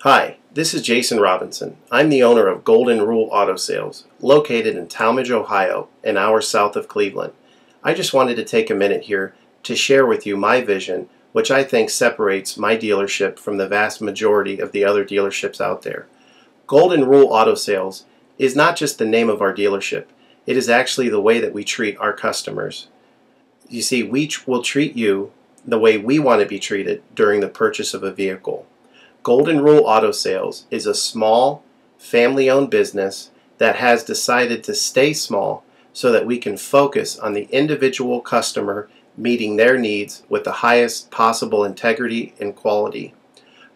Hi, this is Jason Robinson. I'm the owner of Golden Rule Auto Sales, located in Talmadge, Ohio, an hour south of Cleveland. I just wanted to take a minute here to share with you my vision, which I think separates my dealership from the vast majority of the other dealerships out there. Golden Rule Auto Sales is not just the name of our dealership, it is actually the way that we treat our customers. You see, we will treat you the way we want to be treated during the purchase of a vehicle. Golden Rule Auto Sales is a small, family-owned business that has decided to stay small so that we can focus on the individual customer meeting their needs with the highest possible integrity and quality.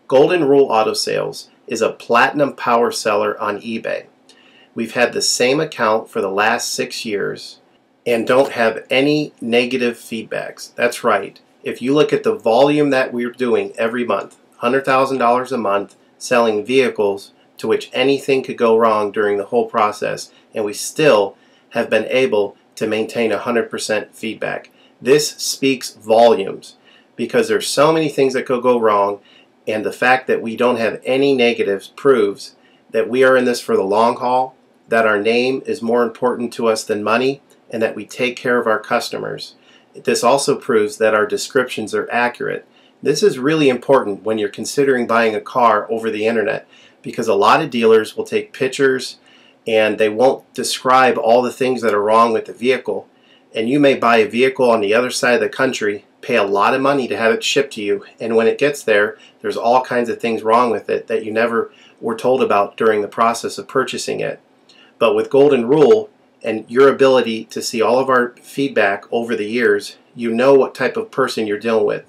Golden Rule Auto Sales is a platinum power seller on eBay. We've had the same account for the last 6 years and don't have any negative feedbacks. That's right. If you look at the volume that we're doing every month, $100,000 a month selling vehicles to which anything could go wrong during the whole process, and we still have been able to maintain 100% feedback. This speaks volumes because there's so many things that could go wrong, and the fact that we don't have any negatives proves that we are in this for the long haul, that our name is more important to us than money, and that we take care of our customers. This also proves that our descriptions are accurate. This is really important when you're considering buying a car over the internet, because a lot of dealers will take pictures and they won't describe all the things that are wrong with the vehicle. And you may buy a vehicle on the other side of the country, pay a lot of money to have it shipped to you, and when it gets there, there's all kinds of things wrong with it that you never were told about during the process of purchasing it. But with Golden Rule and your ability to see all of our feedback over the years, you know what type of person you're dealing with.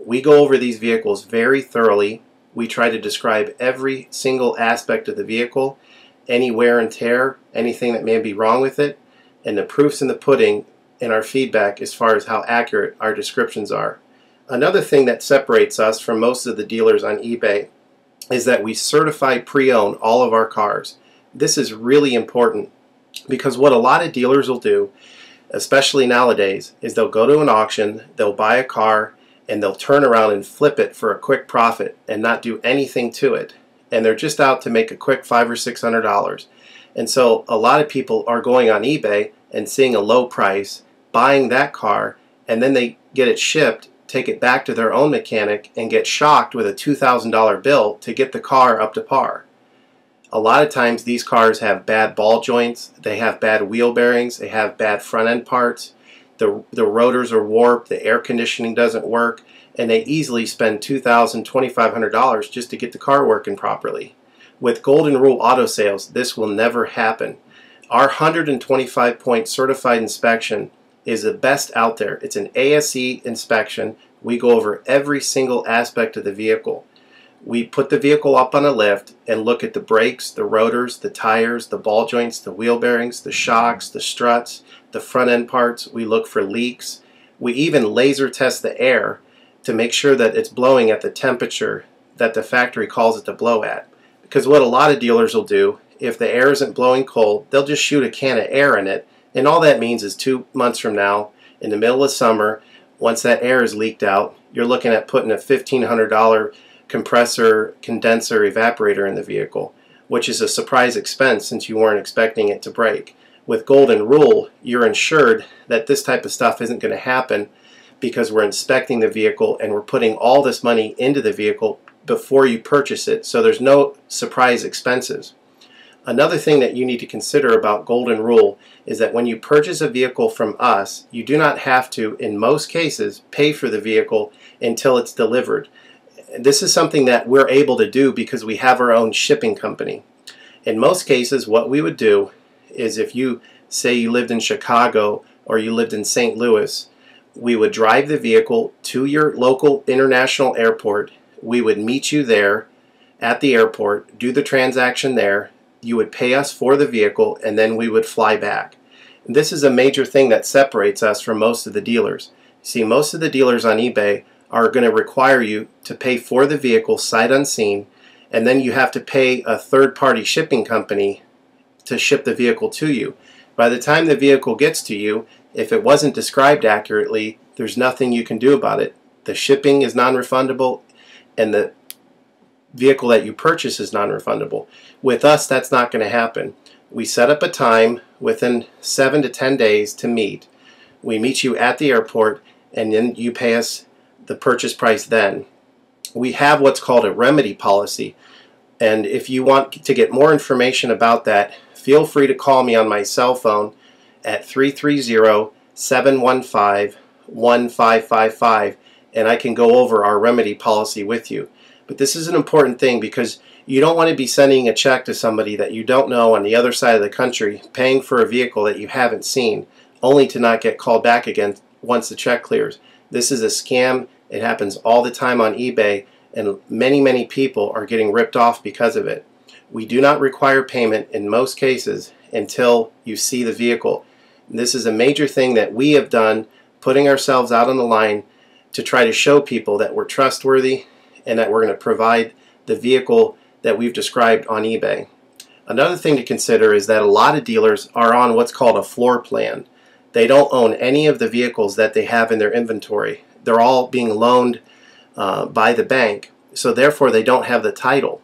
We go over these vehicles very thoroughly. We try to describe every single aspect of the vehicle, any wear and tear, anything that may be wrong with it, and the proof's in the pudding in our feedback as far as how accurate our descriptions are. Another thing that separates us from most of the dealers on eBay is that we certify pre-owned all of our cars. This is really important because what a lot of dealers will do, especially nowadays, is they'll go to an auction, they'll buy a car, and they'll turn around and flip it for a quick profit and not do anything to it. And they're just out to make a quick $500 or $600. And so a lot of people are going on eBay and seeing a low price, buying that car, and then they get it shipped, take it back to their own mechanic, and get shocked with a $2,000 bill to get the car up to par. A lot of times these cars have bad ball joints, they have bad wheel bearings, they have bad front end parts. The rotors are warped, the air conditioning doesn't work, and they easily spend $2,000, $2,500 just to get the car working properly. With Golden Rule Auto Sales, this will never happen. Our 125-point certified inspection is the best out there. It's an ASE inspection. We go over every single aspect of the vehicle. We put the vehicle up on a lift and look at the brakes, the rotors, the tires, the ball joints, the wheel bearings, the shocks, the struts, the front end parts. We look for leaks. We even laser test the air to make sure that it's blowing at the temperature that the factory calls it to blow at. Because what a lot of dealers will do, if the air isn't blowing cold, they'll just shoot a can of air in it, and all that means is 2 months from now, in the middle of summer, once that air is leaked out, you're looking at putting a $1,500 compressor, condenser, evaporator in the vehicle, which is a surprise expense since you weren't expecting it to break. With Golden Rule, you're ensured that this type of stuff isn't going to happen because we're inspecting the vehicle and we're putting all this money into the vehicle before you purchase it, so there's no surprise expenses. Another thing that you need to consider about Golden Rule is that when you purchase a vehicle from us, you do not have to, in most cases, pay for the vehicle until it's delivered. This is something that we're able to do because we have our own shipping company. In most cases, what we would do is if you say you lived in Chicago or you lived in St. Louis, we would drive the vehicle to your local international airport. We would meet you there at the airport, do the transaction there. You would pay us for the vehicle, and then we would fly back. And this is a major thing that separates us from most of the dealers. See, most of the dealers on eBay are going to require you to pay for the vehicle sight unseen, and then you have to pay a third-party shipping company to ship the vehicle to you. By the time the vehicle gets to you, if it wasn't described accurately, there's nothing you can do about it. The shipping is non-refundable, and the vehicle that you purchase is non-refundable. With us, that's not going to happen. We set up a time within 7 to 10 days to meet. We meet you at the airport, and then you pay us the purchase price then. We have what's called a remedy policy, and if you want to get more information about that, feel free to call me on my cell phone at 330-715-1555, and I can go over our remedy policy with you. But this is an important thing because you don't want to be sending a check to somebody that you don't know on the other side of the country, paying for a vehicle that you haven't seen, only to not get called back again once the check clears. This is a scam. It happens all the time on eBay, and many people are getting ripped off because of it. We do not require payment in most cases until you see the vehicle. This is a major thing that we have done, putting ourselves out on the line to try to show people that we're trustworthy and that we're going to provide the vehicle that we've described on eBay. Another thing to consider is that a lot of dealers are on what's called a floor plan. They don't own any of the vehicles that they have in their inventory. They're all being loaned by the bank, so therefore they don't have the title.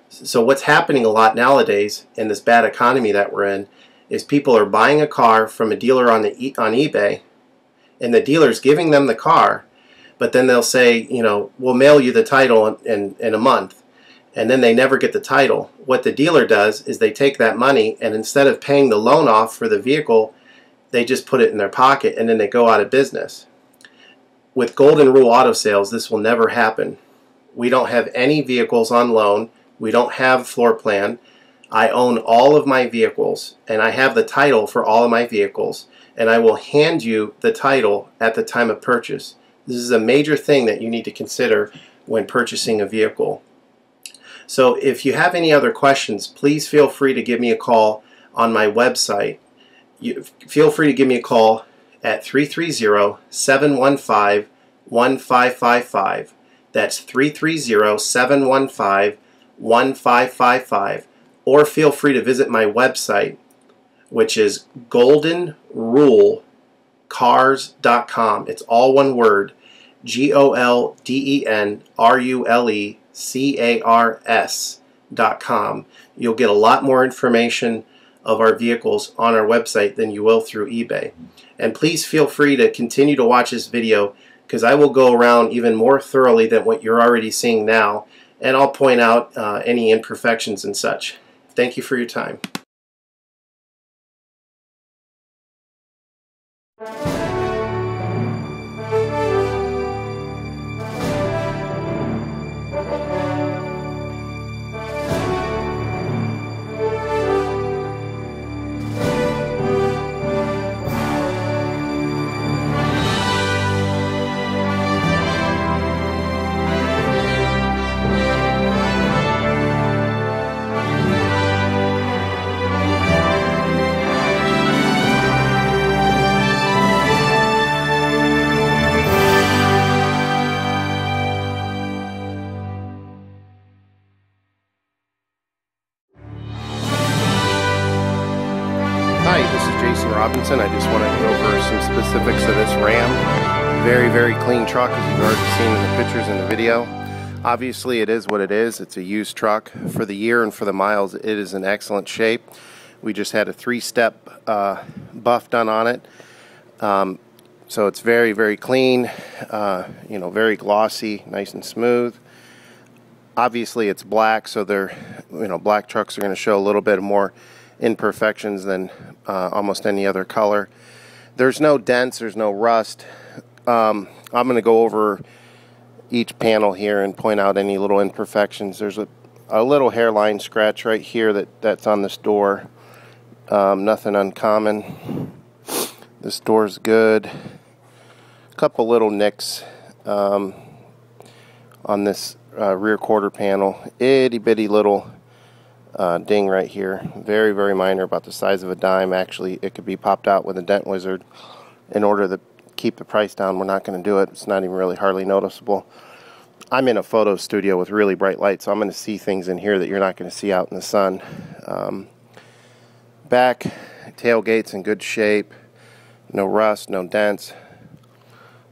So what's happening a lot nowadays in this bad economy that we're in is people are buying a car from a dealer on eBay, and the dealer's giving them the car, but then they'll say, you know, we'll mail you the title in a month, and then they never get the title. What the dealer does is they take that money, and instead of paying the loan off for the vehicle, they just put it in their pocket, and then they go out of business. With Golden Rule Auto Sales, this will never happen. We don't have any vehicles on loan. We don't have floor plan. I own all of my vehicles, and I have the title for all of my vehicles, and I will hand you the title at the time of purchase. This is a major thing that you need to consider when purchasing a vehicle. So if you have any other questions, please feel free to give me a call on my website. Feel free to give me a call at 330-715-1555. That's 330-715-1555. Or feel free to visit my website, which is goldenrulecars.com. It's all one word, goldenrulecars.com. You'll get a lot more information of our vehicles on our website than you will through eBay. And please feel free to continue to watch this video, because I will go around even more thoroughly than what you're already seeing now, and I'll point out any imperfections and such. Thank you for your time. Hi, this is Jason Robinson. I just want to go over some specifics of this Ram. Very clean truck, as you've already seen in the pictures in the video. Obviously it is what it is. It's a used truck. For the year and for the miles, it is in excellent shape. We just had a 3-step buff done on it. So it's very clean, very glossy, nice and smooth. Obviously it's black, so black trucks are going to show a little bit more imperfections than almost any other color. There's no dents, there's no rust. I'm going to go over each panel here and point out any little imperfections. There's a little hairline scratch right here that's on this door. Nothing uncommon. This door's good. A couple little nicks on this rear quarter panel. Itty bitty little ding right here. Very minor, about the size of a dime. Actually, it could be popped out with a dent wizard. In order to keep the price down, we're not going to do it. It's not even really hardly noticeable. I'm in a photo studio with really bright lights, so I'm going to see things in here that you're not going to see out in the sun. Back tailgate's in good shape. No rust, no dents.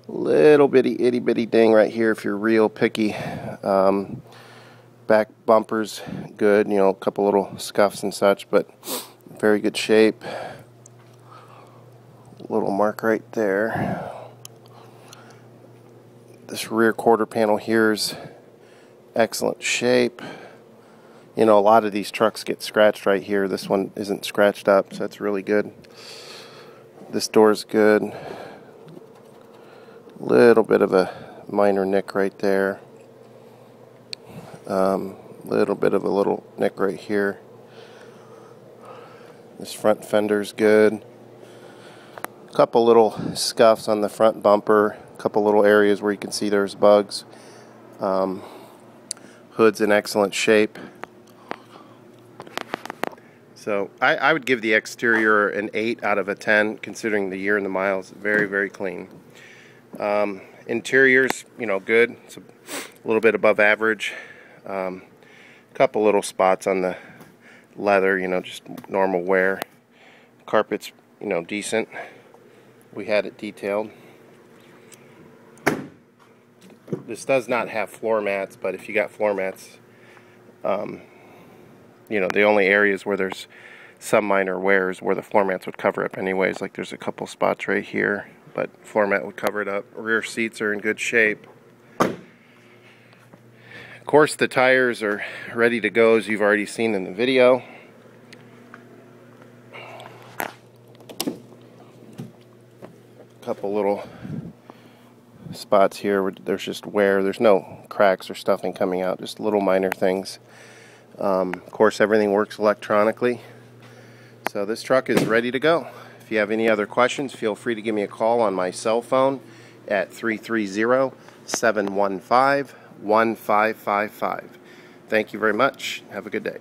Little bitty itty bitty ding right here if you're real picky. Back bumper's good, you know, a couple little scuffs and such, but very good shape. Little mark right there. This rear quarter panel here is excellent shape. You know, a lot of these trucks get scratched right here. This one isn't scratched up, so that's really good. This door's good. Little bit of a minor nick right there. Little bit of a little nick right here. This front fender's good. Couple little scuffs on the front bumper. Couple little areas where you can see there's bugs. Hood's in excellent shape. So I would give the exterior an 8 out of a 10, considering the year and the miles. Very, very clean. Interior's, you know, good. It's a little bit above average. Couple little spots on the leather, you know, just normal wear. Carpet's, you know, decent. We had it detailed. This does not have floor mats, but if you got floor mats, you know, the only areas where there's some minor wear is where the floor mats would cover up anyways. Like there's a couple spots right here, but floor mat would cover it up. Rear seats are in good shape. Of course, the tires are ready to go, as you've already seen in the video. Couple little spots here where there's just wear. There's no cracks or stuffing coming out, just little minor things. Of course, everything works electronically. So this truck is ready to go. If you have any other questions, feel free to give me a call on my cell phone at 330-715-1555. Thank you very much. Have a good day.